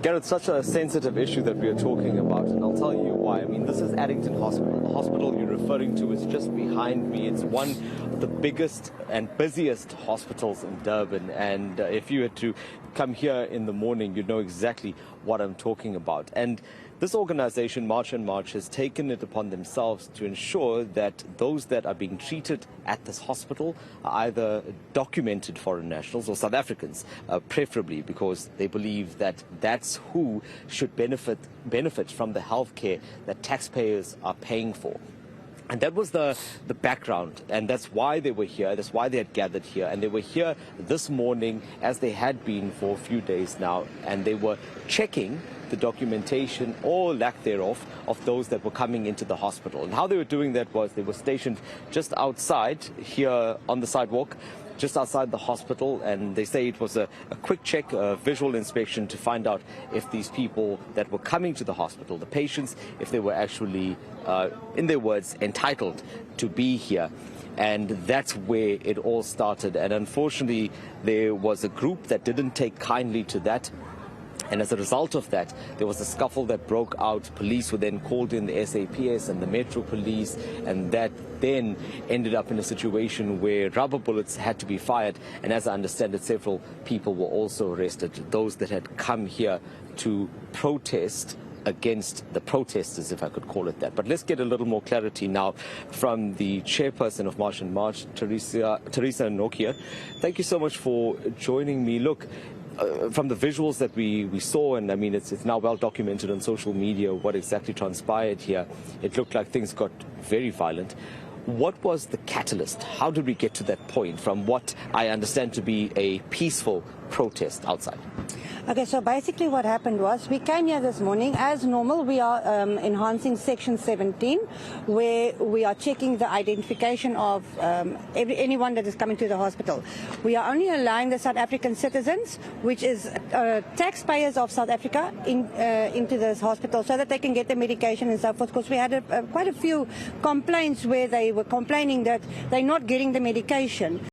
Gareth, such a sensitive issue that we are talking about, and I'll tell you why. I mean, this is Addington Hospital. The hospital you're referring to is just behind me. It's one of the biggest and busiest hospitals in Durban, and if you had to come here in the morning, you'd know exactly what I'm talking about. And this organization, March and March, has taken it upon themselves to ensure that those that are being treated at this hospital are either documented foreign nationals or South Africans, preferably, because they believe that that's who should benefit from the health care that taxpayers are paying for. And that was the background, and that's why they were here, that's why they had gathered here. And they were here this morning, as they had been for a few days now, and they were checking the documentation or lack thereof of those that were coming into the hospital. And how they were doing that was they were stationed just outside here on the sidewalk, just outside the hospital, and they say it was a quick check, a visual inspection to find out if these people that were coming to the hospital, the patients, if they were actually, in their words, entitled to be here. And that's where it all started. And unfortunately, there was a group that didn't take kindly to that. And as a result of that, there was a scuffle that broke out. Police were then called in, the SAPS and the Metro Police, and that then ended up in a situation where rubber bullets had to be fired. And as I understand it, several people were also arrested, those that had come here to protest against the protesters, if I could call it that. But let's get a little more clarity now from the chairperson of March and March, Teresa Nokia. Thank you so much for joining me. Look, from the visuals that we saw, and I mean it's now well documented on social media what exactly transpired here, it looked like things got very violent. What was the catalyst? How did we get to that point from what I understand to be a peaceful protest outside? Okay, so basically what happened was we came here this morning. As normal, we are enhancing Section 17, where we are checking the identification of anyone that is coming to the hospital. We are only allowing the South African citizens, which is taxpayers of South Africa, into this hospital so that they can get the medication and so forth, because we had quite a few complaints where they were complaining that they're not getting the medication.